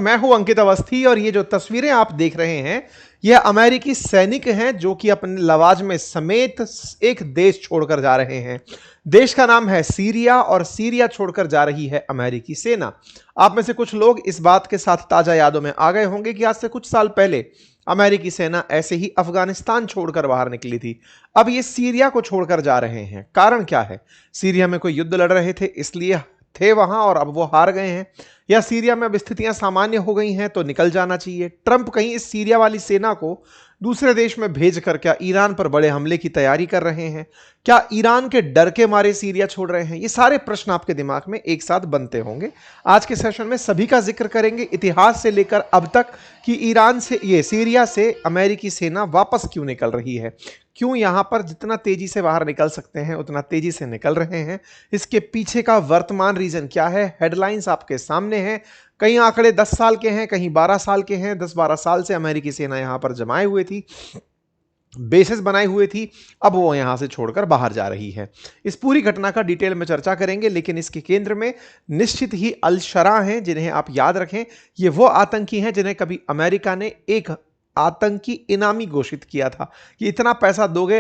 मैं हूं अंकित अवस्थी और ये जो तस्वीरें आप देख रहे हैं यह अमेरिकी सैनिक हैं जो कि अपने लवाजमे समेत एक देश छोड़कर जा रहे हैं। देश का नाम है सीरिया और सीरिया छोड़कर जा रही है अमेरिकी सेना। आप में से कुछ लोग इस बात के साथ ताजा यादों में आ गए होंगे कि आज से कुछ साल पहले अमेरिकी सेना ऐसे ही अफगानिस्तान छोड़कर बाहर निकली थी। अब ये सीरिया को छोड़कर जा रहे हैं। कारण क्या है? सीरिया में कोई युद्ध लड़ रहे थे इसलिए थे वहां और अब वो हार गए हैं, या सीरिया में अब स्थितियां सामान्य हो गई हैं तो निकल जाना चाहिए? ट्रंप कहीं इस सीरिया वाली सेना को दूसरे देश में भेजकर क्या ईरान पर बड़े हमले की तैयारी कर रहे हैं? क्या ईरान के डर के मारे सीरिया छोड़ रहे हैं? ये सारे प्रश्न आपके दिमाग में एक साथ बनते होंगे। आज के सेशन में सभी का जिक्र करेंगे, इतिहास से लेकर अब तक कि ईरान से ये सीरिया से अमेरिकी सेना वापस क्यों निकल रही है, क्यों यहां पर जितना तेजी से बाहर निकल सकते हैं उतना तेजी से निकल रहे हैं, इसके पीछे का वर्तमान रीजन क्या है। हेडलाइंस आपके सामने हैं। कई आंकड़े 10 साल के हैं, कहीं 12 साल के हैं। 10-12 साल से अमेरिकी सेना यहां पर जमाए हुए थी, बेसिस बनाई हुई थी, अब वो यहां से छोड़कर बाहर जा रही है। इस पूरी घटना का डिटेल में चर्चा करेंगे, लेकिन इसके केंद्र में निश्चित ही अल शरा हैं, जिन्हें आप याद रखें। ये वो आतंकी हैं जिन्हें कभी अमेरिका ने एक आतंकी इनामी घोषित किया था कि इतना पैसा दोगे,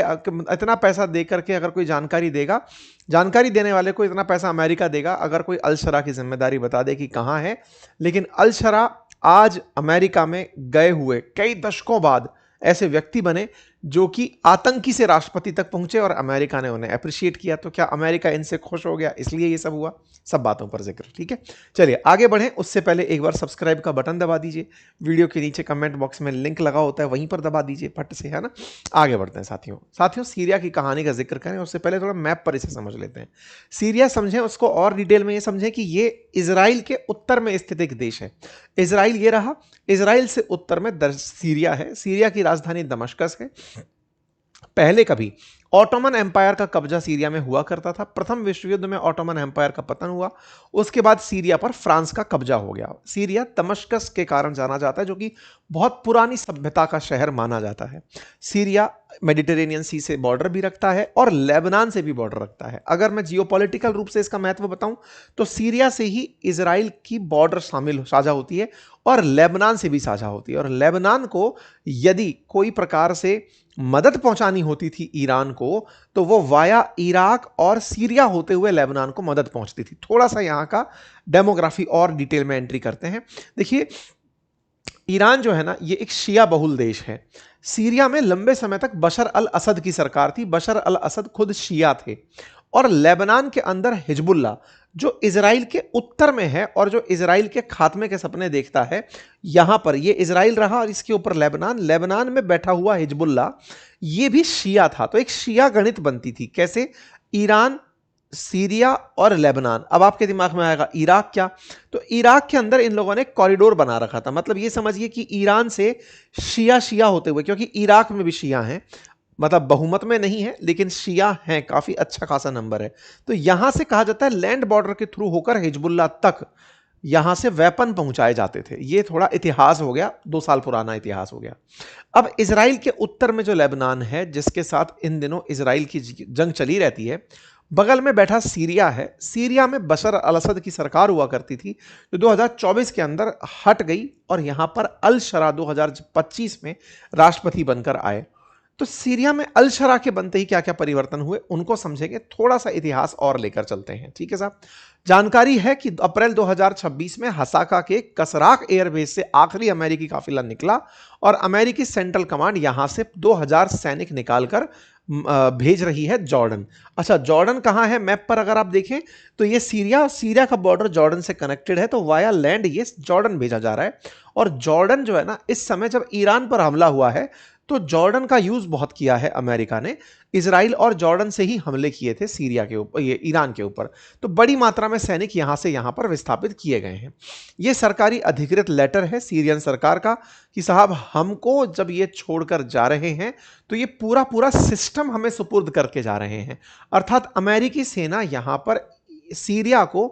इतना पैसा देकर के अगर कोई जानकारी देगा, जानकारी देने वाले को इतना पैसा अमेरिका देगा अगर कोई अल शरा की जिम्मेदारी बता दे कि कहां है। लेकिन अल शरा आज अमेरिका में गए हुए कई दशकों बाद ऐसे व्यक्ति बने जो कि आतंकी से राष्ट्रपति तक पहुंचे और अमेरिका ने उन्हें अप्रिशिएट किया। तो क्या अमेरिका इनसे खुश हो गया इसलिए ये सब हुआ? सब बातों पर जिक्र। ठीक है, चलिए आगे बढ़ें। उससे पहले एक बार सब्सक्राइब का बटन दबा दीजिए, वीडियो के नीचे कमेंट बॉक्स में लिंक लगा होता है वहीं पर दबा दीजिए फट से, है ना। आगे बढ़ते हैं साथियों सीरिया की कहानी का जिक्र करें उससे पहले थोड़ा मैप पर इसे समझ लेते हैं। सीरिया समझें उसको और डिटेल में ये समझें कि ये इजराइल के उत्तर में स्थित एक देश है। इजराइल ये रहा, इजराइल से उत्तर में सीरिया है। सीरिया की राजधानी दमिश्क है। पहले कभी ऑटोमन एम्पायर का कब्जा सीरिया में हुआ करता था। प्रथम विश्व युद्ध में ऑटोमन एम्पायर का पतन हुआ, उसके बाद सीरिया पर फ्रांस का कब्जा हो गया। सीरिया दमिश्क के कारण जाना जाता है, जो कि बहुत पुरानी सभ्यता का शहर माना जाता है। सीरिया मेडिटेरेनियन सी से बॉर्डर भी रखता है और लेबनान से भी बॉर्डर रखता है। अगर मैं जियोपॉलिटिकल रूप से इसका महत्व बताऊं तो सीरिया से ही इजराइल की बॉर्डर साझा होती है और लेबनान से भी साझा होती है। और लेबनान को यदि कोई प्रकार से मदद पहुंचानी होती थी ईरान को, तो वो वाया इराक और सीरिया होते हुए लेबनान को मदद पहुंचती थी। थोड़ा सा यहां का डेमोग्राफी और डिटेल में एंट्री करते हैं। देखिए, ईरान जो है ना, ये एक शिया बहुल देश है। सीरिया में लंबे समय तक बशर अल असद की सरकार थी। बशर अल असद खुद शिया थे। और लेबनान के अंदर हिजबुल्ला, जो इजराइल के उत्तर में है और जो इजराइल के खात्मे के सपने देखता है, यहां पर ये इजराइल रहा और इसके ऊपर लेबनान। लेबनान में बैठा हुआ हिजबुल्ला ये भी शिया था। तो एक शिया गणित बनती थी। कैसे? ईरान, सीरिया और लेबनान। अब आपके दिमाग में आएगा इराक क्या? तो इराक के अंदर इन लोगों ने कॉरिडोर बना रखा था। मतलब ये समझिए कि ईरान से शिया होते हुए, क्योंकि इराक में भी शिया हैं, मतलब बहुमत में नहीं है लेकिन शिया हैं, काफी अच्छा खासा नंबर है। तो यहां से कहा जाता है लैंड बॉर्डर के थ्रू होकर हिजबुल्ला तक यहां से वेपन पहुंचाए जाते थे। ये थोड़ा इतिहास हो गया, 2 साल पुराना इतिहास हो गया। अब इजराइल के उत्तर में जो लेबनान है, जिसके साथ इन दिनों इजराइल की जंग चली रहती है, बगल में बैठा सीरिया है। सीरिया में बशर अल असद की सरकार हुआ करती थी, जो 2024 के अंदर हट गई और यहां पर अल शरा 2025 में राष्ट्रपति बनकर आए। तो सीरिया में अल शरा के बनते ही क्या क्या परिवर्तन हुए उनको समझेंगे। थोड़ा सा इतिहास और लेकर चलते हैं, ठीक है साहब। जानकारी है कि अप्रैल 2026 में हसाका के कसराक एयरबेस से आखिरी अमेरिकी काफिला निकला और अमेरिकी सेंट्रल कमांड यहां से 2000 सैनिक निकालकर भेज रही है जॉर्डन। अच्छा, जॉर्डन कहां है मैप पर? अगर आप देखें तो ये सीरिया का बॉर्डर जॉर्डन से कनेक्टेड है, तो वाया लैंड ये जॉर्डन भेजा जा रहा है। और जॉर्डन जो है ना, इस समय जब ईरान पर हमला हुआ है तो जॉर्डन का यूज बहुत किया है अमेरिका ने। इजराइल और जॉर्डन से ही हमले किए थे सीरिया के ऊपर, ये ईरान के ऊपर। तो बड़ी मात्रा में सैनिक यहां से यहां पर विस्थापित किए गए हैं। ये सरकारी अधिकृत लेटर है सीरियन सरकार का कि साहब हमको जब ये छोड़कर जा रहे हैं तो ये पूरा सिस्टम हमें सुपुर्द करके जा रहे हैं। अर्थात अमेरिकी सेना यहां पर सीरिया को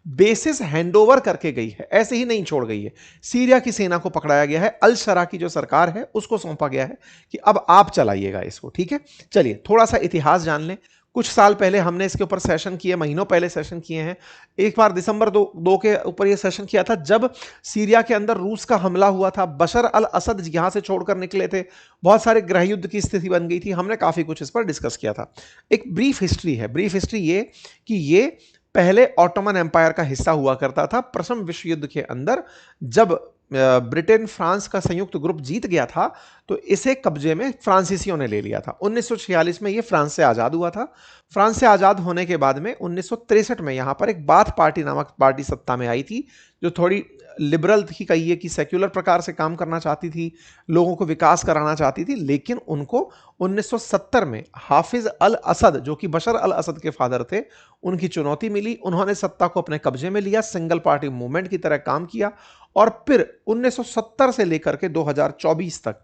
बेसिस हैंडओवर करके गई है, ऐसे ही नहीं छोड़ गई है। सीरिया की सेना को पकड़ाया गया है, अल शरा की जो सरकार है उसको सौंपा गया है कि अब आप चलाइएगा इसको, ठीक है। चलिए थोड़ा सा इतिहास जान लें। कुछ साल पहले हमने इसके ऊपर सेशन किए, महीनों पहले सेशन किए हैं। एक बार दिसंबर 2 के ऊपर ये सेशन किया था जब सीरिया के अंदर रूस का हमला हुआ था, बशर अल असद यहां से छोड़कर निकले थे, बहुत सारे गृह युद्ध की स्थिति बन गई थी। हमने काफी कुछ इस पर डिस्कस किया था। एक ब्रीफ हिस्ट्री है। ब्रीफ हिस्ट्री ये कि ये पहले ऑटोमन एम्पायर का हिस्सा हुआ करता था। प्रथम विश्व युद्ध के अंदर जब ब्रिटेन फ्रांस का संयुक्त ग्रुप जीत गया था तो इसे कब्जे में फ्रांसीसियों ने ले लिया था। 1946 में यह फ्रांस से आजाद हुआ था। फ्रांस से आजाद होने के बाद में 1963 में यहां पर एक बाथ पार्टी नामक पार्टी सत्ता में आई थी, जो थोड़ी लिबरल थी, कहिए कि सेक्युलर प्रकार से काम करना चाहती थी, लोगों को विकास कराना चाहती थी। लेकिन उनको 1970 में हाफिज अल असद, जो कि बशर अल असद के फादर थे, उनकी चुनौती मिली। उन्होंने सत्ता को अपने कब्जे में लिया, सिंगल पार्टी मूवमेंट की तरह काम किया और फिर 1970 से लेकर के 2024 तक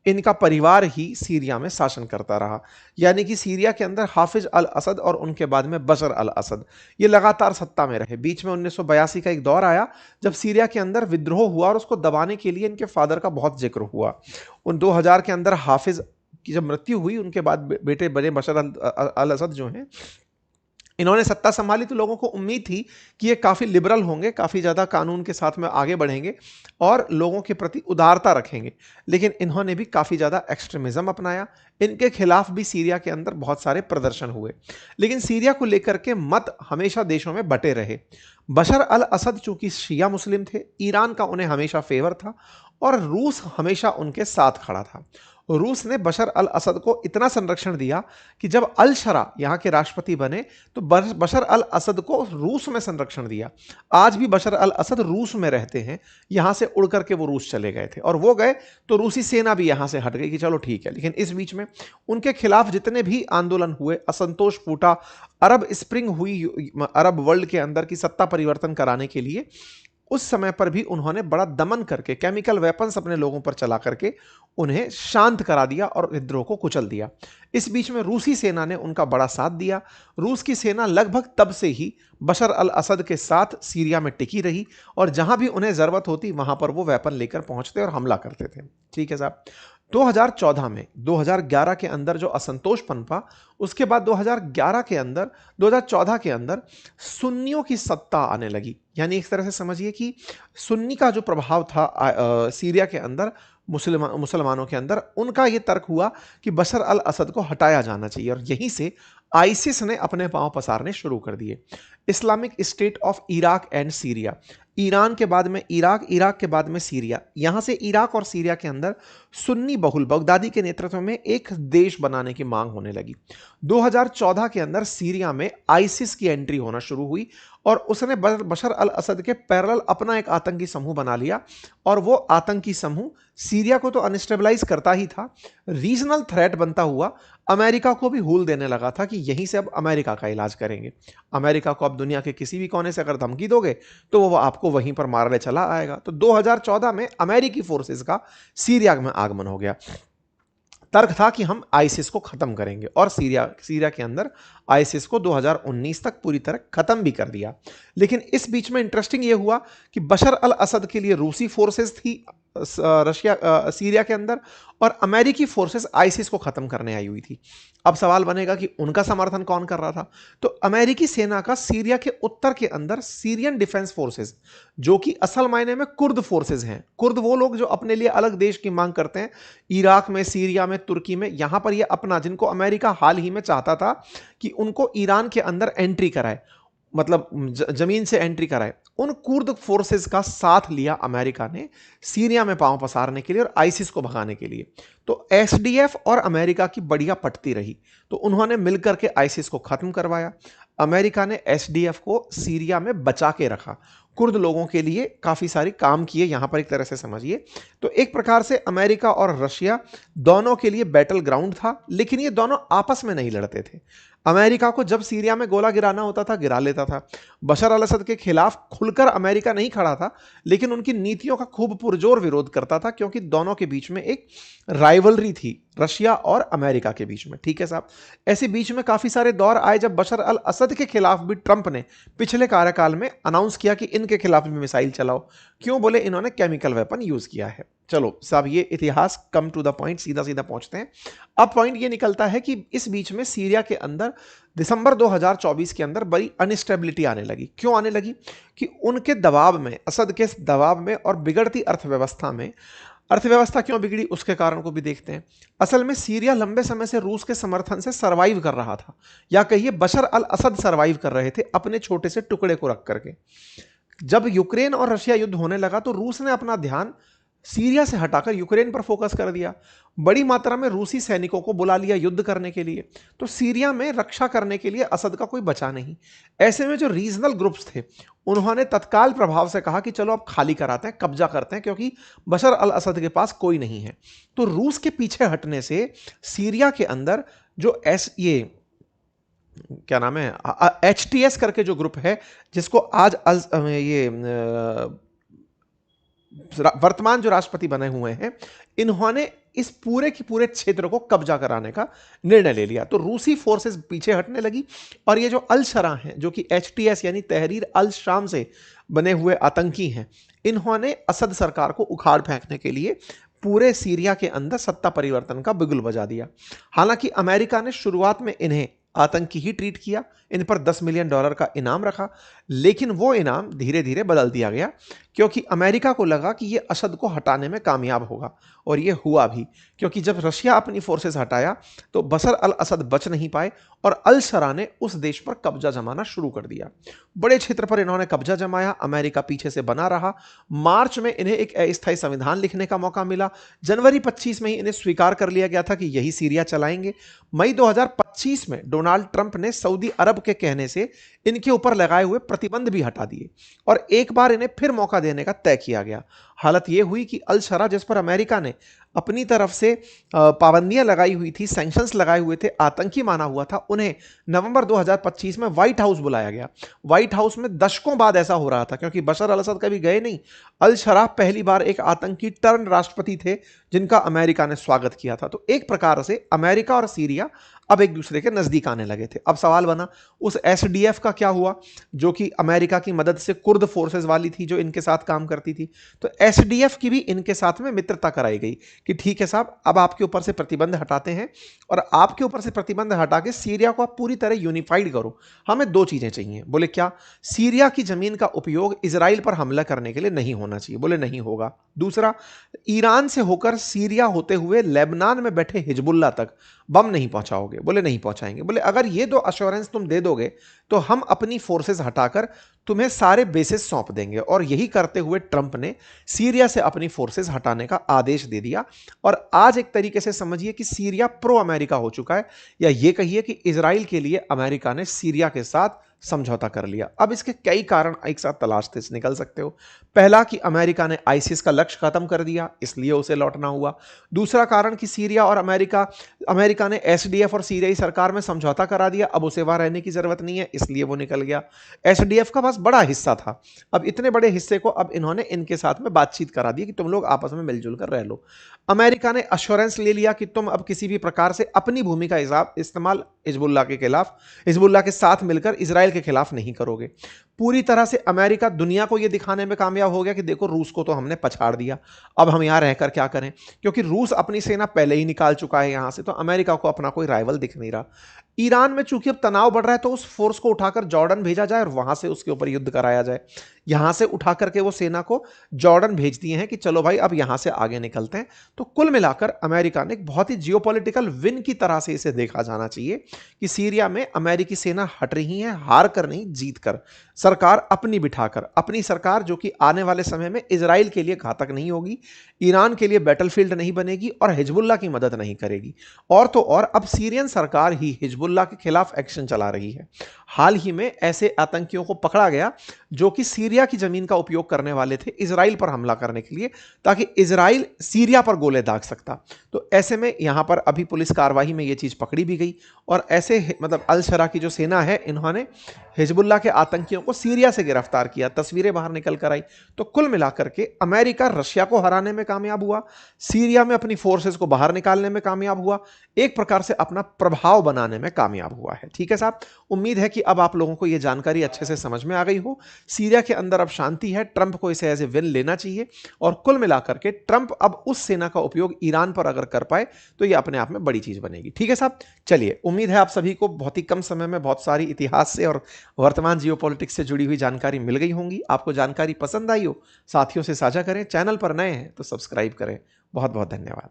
इनका परिवार ही सीरिया में शासन करता रहा। यानी कि सीरिया के अंदर हाफिज अल असद और उनके बाद में बशर अल असद ये लगातार सत्ता में रहे। बीच में 1982 का एक दौर आया जब सीरिया के अंदर विद्रोह हुआ और उसको दबाने के लिए इनके फादर का बहुत जिक्र हुआ। उन 2000 के अंदर हाफिज की जब मृत्यु हुई, उनके बाद बेटे बने बशर अल असद जो हैं, इन्होंने सत्ता संभाली तो लोगों को उम्मीद थी कि ये काफ़ी लिबरल होंगे, काफ़ी ज़्यादा कानून के साथ में आगे बढ़ेंगे और लोगों के प्रति उदारता रखेंगे। लेकिन इन्होंने भी काफ़ी ज़्यादा एक्सट्रीमिज्म अपनाया। इनके खिलाफ भी सीरिया के अंदर बहुत सारे प्रदर्शन हुए। लेकिन सीरिया को लेकर के मत हमेशा देशों में बटे रहे। बशर अल असद चूंकि शिया मुस्लिम थे, ईरान का उन्हें हमेशा फेवर था और रूस हमेशा उनके साथ खड़ा था। रूस ने बशर अल असद को इतना संरक्षण दिया कि जब अल शरा यहाँ के राष्ट्रपति बने तो बशर अल असद को रूस में संरक्षण दिया। आज भी बशर अल असद रूस में रहते हैं। यहाँ से उड़ करके वो रूस चले गए थे और वो गए तो रूसी सेना भी यहाँ से हट गई कि चलो ठीक है। लेकिन इस बीच में उनके खिलाफ जितने भी आंदोलन हुए, असंतोष फूटा, अरब स्प्रिंग हुई अरब वर्ल्ड के अंदर की सत्ता परिवर्तन कराने के लिए, उस समय पर भी उन्होंने बड़ा दमन करके केमिकल वेपन्स अपने लोगों पर चला करके उन्हें शांत करा दिया और विद्रोह को कुचल दिया। इस बीच में रूसी सेना ने उनका बड़ा साथ दिया। रूस की सेना लगभग तब से ही बशर अल असद के साथ सीरिया में टिकी रही और जहां भी उन्हें जरूरत होती वहां पर वो वेपन लेकर पहुंचते और हमला करते थे। ठीक है साहब। 2014 में 2011 के अंदर जो असंतोष पनपा, उसके बाद 2011 के अंदर 2014 के अंदर सुन्नियों की सत्ता आने लगी। यानी एक तरह से समझिए कि सुन्नी का जो प्रभाव था सीरिया के अंदर मुसलमानों के अंदर, उनका यह तर्क हुआ कि बशर अल असद को हटाया जाना चाहिए और यहीं से आईसिस ने अपने पांव पसारने शुरू कर दिए। Islamic state of Iraq and Syria, Iran के बाद में इराक, इराक के बाद में सीरिया, यहां से इराक और सीरिया के अंदर सुन्नी बहुल बगदादी के नेतृत्व में एक देश बनाने की मांग होने लगी। 2014 के अंदर सीरिया में आईसिस की एंट्री होना शुरू हुई और उसने बशर अल असद के पैरेलल अपना एक आतंकी समूह बना लिया और वो आतंकी समूह सीरिया को तो अनस्टेबलाइज करता ही था, रीजनल थ्रेट बनता हुआ अमेरिका को भी हूल देने लगा था कि यहीं से अब अमेरिका का इलाज करेंगे। अमेरिका को अब दुनिया के किसी भी कोने से अगर धमकी दोगे तो वो आपको वहीं पर मारने चला आएगा। तो 2014 में अमेरिकी फोर्सेस का सीरिया में आगमन हो गया। तर्क था कि हम आईसिस को खत्म करेंगे और सीरिया के अंदर आईसिस को 2019 तक पूरी तरह खत्म भी कर दिया। लेकिन इस बीच में इंटरेस्टिंग यह हुआ कि बशर अल असद के लिए रूसी फोर्सेस थी सीरिया के अंदर और अमेरिकी फोर्सेस आईसिस को खत्म करने आई हुई थी। अब सवाल बनेगा कि उनका समर्थन कौन कर रहा था? तो अमेरिकी सेना का सीरिया के उत्तर के अंदर सीरियन डिफेंस फोर्सेस, जो कि असल मायने में कुर्द फोर्सेस हैं। कुर्द वो लोग जो अपने लिए अलग देश की मांग करते हैं, इराक में, सीरिया में, तुर्की में, यहां पर ये अपना, जिनको अमेरिका हाल ही में चाहता था कि उनको ईरान के अंदर एंट्री कराए, मतलब जमीन से एंट्री कराए, उन कुर्द फोर्सेस का साथ लिया अमेरिका ने सीरिया में पांव पसारने के लिए और आईसिस को भगाने के लिए। तो एसडीएफ और अमेरिका की बढ़िया पटती रही, तो उन्होंने मिलकर के आईसिस को खत्म करवाया। अमेरिका ने एसडीएफ को सीरिया में बचा के रखा, कुर्द लोगों के लिए काफी सारी काम किए। यहां पर एक तरह से समझिए तो एक प्रकार से अमेरिका और रशिया दोनों के लिए बैटल ग्राउंड था, लेकिन ये दोनों आपस में नहीं लड़ते थे। अमेरिका को जब सीरिया में गोला गिराना होता था गिरा लेता था। बशर अल असद के खिलाफ खुलकर अमेरिका नहीं खड़ा था, लेकिन उनकी नीतियों का खूब पुरजोर विरोध करता था, क्योंकि दोनों के बीच में एक राइवलरी थी रशिया और अमेरिका के बीच में। ठीक है साहब। ऐसे बीच में काफी सारे दौर आए जब बशर अल असद के खिलाफ भी ट्रंप ने पिछले कार्यकाल में अनाउंस किया कि इनके खिलाफ भी मिसाइल चलाओ। क्यों? बोले इन्होंने केमिकल वेपन यूज किया है। चलो साहब, ये इतिहास कम टू द पॉइंट, सीधा सीधा पहुंचते हैं। अब पॉइंट ये निकलता है कि इस बीच में सीरिया के अंदर दिसंबर 2024 के अंदर बड़ी अनस्टेबिलिटी आने लगी। क्यों आने लगी? कि उनके दबाव में, असद के दबाव में और बिगड़ती अर्थव्यवस्था में, अर्थव्यवस्था क्यों बिगड़ी उसके कारण को भी देखते हैं। असल में सीरिया लंबे समय से रूस के समर्थन से सरवाइव कर रहा था, या कहिए बशर अल असद सरवाइव कर रहे थे अपने छोटे से टुकड़े को रख करके। जब यूक्रेन और रशिया युद्ध होने लगा तो रूस ने अपना ध्यान सीरिया से हटाकर यूक्रेन पर फोकस कर दिया। बड़ी मात्रा में रूसी सैनिकों को बुला लिया युद्ध करने के लिए। तो सीरिया में रक्षा करने के लिए असद का कोई बचा नहीं। ऐसे में जो रीजनल ग्रुप्स थे उन्होंने तत्काल प्रभाव से कहा कि चलो अब खाली कराते हैं, कब्जा करते हैं, क्योंकि बशर अल असद के पास कोई नहीं है। तो रूस के पीछे हटने से सीरिया के अंदर जो ये क्या नाम है, HTS करके जो ग्रुप है, जिसको आज ये वर्तमान जो राष्ट्रपति बने हुए हैं, इन्होंने इस पूरे की पूरे क्षेत्र को कब्जा कराने का निर्णय ले लिया। तो रूसी फोर्सेस पीछे हटने लगी और ये जो अल शरा हैं, जो कि HTS यानी तहरीर अल शाम से बने हुए आतंकी हैं, इन्होंने असद सरकार को उखाड़ फेंकने के लिए पूरे सीरिया के अंदर सत्ता परिवर्तन का बिगुल बजा दिया। हालांकि अमेरिका ने शुरुआत में इन्हें आतंकी ही ट्रीट किया, इन पर $10 मिलियन का इनाम रखा, लेकिन वो इनाम धीरे धीरे बदल दिया गया, क्योंकि अमेरिका को लगा कि ये असद को हटाने में कामयाब होगा। और ये हुआ भी, क्योंकि जब रशिया अपनी फोर्सेस हटाया तो बशर अल असद बच नहीं पाए और अल शरा ने उस देश पर कब्जा जमाना शुरू कर दिया। बड़े क्षेत्र पर इन्होंने कब्जा जमाया, अमेरिका पीछे से बना रहा। मार्च में इन्हें एक अस्थायी संविधान लिखने का मौका मिला। जनवरी 25 में ही इन्हें स्वीकार कर लिया गया था कि यही सीरिया चलाएंगे। मई 2025 में डोनाल्ड ट्रंप ने सऊदी अरब के कहने से इनके ऊपर लगाए हुए प्रतिबंध भी हटा दिए और एक बार इन्हें फिर मौका देने का तय किया गया। हालत यह हुई कि अल शरा, जिस पर अमेरिका ने अपनी तरफ से पाबंदियां लगाई हुई थी, सैंक्शंस लगाए हुए थे, आतंकी माना हुआ था, उन्हें नवंबर 2025 में व्हाइट हाउस बुलाया गया। व्हाइट हाउस में दशकों बाद ऐसा हो रहा था, क्योंकि बशर अल असद कभी गए नहीं। अल शरा पहली बार एक आतंकी टर्न राष्ट्रपति थे जिनका अमेरिका ने स्वागत किया था। तो एक प्रकार से अमेरिका और सीरिया अब एक दूसरे के नजदीक आने लगे थे। अब सवाल बना उस SDF का क्या हुआ, जो कि अमेरिका की मदद से कुर्द फोर्सेस वाली थी, जो इनके साथ काम करती थी। तो SDF की भी इनके साथ में मित्रता कराई गई कि ठीक है साहब, अब आपके ऊपर से प्रतिबंध हटाते हैं और आपके ऊपर से प्रतिबंध हटा के सीरिया को आप पूरी तरह यूनिफाइड करो। हमें दो चीजें चाहिए। बोले क्या? सीरिया की जमीन का उपयोग इजराइल पर हमला करने के लिए नहीं होना चाहिए। बोले नहीं होगा। दूसरा, ईरान से होकर सीरिया होते हुए लेबनान में बैठे हिजबुल्ला तक बम नहीं पहुंचाओगे। बोले नहीं पहुंचाएंगे। बोले अगर ये दो अश्योरेंस तुम दे दोगे तो हम अपनी फोर्सेस हटाकर तुम्हें सारे बेसिस सौंप देंगे। और यही करते हुए ट्रंप ने सीरिया से अपनी फोर्सेस हटाने का आदेश दे दिया। और आज एक तरीके से समझिए कि सीरिया प्रो अमेरिका हो चुका है, या ये कहिए कि इजराइल के लिए अमेरिका ने सीरिया के साथ समझौता कर लिया। अब इसके कई कारण एक साथ तलाशते निकल सकते हो। पहला कि अमेरिका ने आईसिस का लक्ष्य खत्म कर दिया, इसलिए उसे लौटना हुआ। दूसरा कारण कि सीरिया और अमेरिका ने SDF और सीरियाई सरकार में समझौता करा दिया, अब उसे वहां रहने की जरूरत नहीं है, इसलिए वो निकल गया। SDF का बस बड़ा हिस्सा था, अब इतने बड़े हिस्से को अब इन्होंने इनके साथ में बातचीत करा दी कि तुम लोग आपस में मिलजुल कर रह लो। अमेरिका ने अश्योरेंस ले लिया कि तुम अब किसी भी प्रकार से अपनी भूमि का इस्तेमाल हिजबुल्लाह के खिलाफ, हिजबुल्लाह के साथ मिलकर इजराइल के खिलाफ नहीं करोगे। पूरी तरह से अमेरिका दुनिया को यह दिखाने में कामयाब हो गया कि देखो रूस को तो हमने पछाड़ दिया, अब हम यहां रहकर क्या करें, क्योंकि रूस अपनी सेना पहले ही निकाल चुका है यहां से, तो अमेरिका को अपना कोई राइवल दिख नहीं रहा। ईरान में चूंकि अब तनाव बढ़ रहा है तो उस फोर्स को उठाकर जॉर्डन भेजा जाए और वहां से उसके ऊपर युद्ध कराया जाए। यहां से उठा करके वो सेना को जॉर्डन भेज दिए हैं कि चलो भाई अब यहां से आगे निकलते हैं। तो कुल मिलाकर अमेरिका ने एक बहुत ही जियोपॉलिटिकल विन की तरह से इसे देखा जाना चाहिए कि सीरिया में अमेरिकी सेना हट रही है, हार कर नहीं जीत कर, सरकार अपनी बिठाकर, अपनी सरकार जो कि आने वाले समय में इजराइल के लिए घातक नहीं होगी, ईरान के लिए बैटलफील्ड नहीं बनेगी और हिजबुल्लाह की मदद नहीं करेगी। और तो और अब सीरियन सरकार ही हिजबुल्लाह के खिलाफ एक्शन चला रही है। हाल ही में ऐसे आतंकियों को पकड़ा गया जो कि सीरिया की जमीन का उपयोग करने वाले थे इजराइल पर हमला करने के लिए, ताकि इजराइल सीरिया पर गोले दाग सकता। तो ऐसे में यहां पर अभी पुलिस कार्रवाई में यह चीज पकड़ी भी गई और ऐसे मतलब अल शरा की जो सेना है, इन्होंने हिजबुल्लाह के आतंकियों को सीरिया से गिरफ्तार किया, तस्वीरें बाहर निकल कर आई। तो कुल मिलाकर के अमेरिका रशिया को हराने में कामयाब हुआ, सीरिया में अपनी फोर्सेस को बाहर निकालने में कामयाब हुआ, एक प्रकार से अपना प्रभाव बनाने में कामयाब हुआ है। ठीक है साहब, उम्मीद है कि अब आप लोगों को यह जानकारी अच्छे से समझ में आ गई हो। सीरिया के अंदर अब शांति है, ट्रंप को इसे एज ए विन लेना चाहिए, और कुल मिलाकर के ट्रंप अब उस सेना का उपयोग ईरान पर अगर कर पाए तो यह अपने आप में बड़ी चीज बनेगी। ठीक है साहब, चलिए, उम्मीद है आप सभी को बहुत ही कम समय में बहुत सारी इतिहास से और वर्तमान जियोपॉलिटिक्स से जुड़ी हुई जानकारी मिल गई होंगी। आपको जानकारी पसंद आई हो, साथियों से साझा करें, चैनल पर नए हैं तो सब्सक्राइब करें। बहुत बहुत धन्यवाद।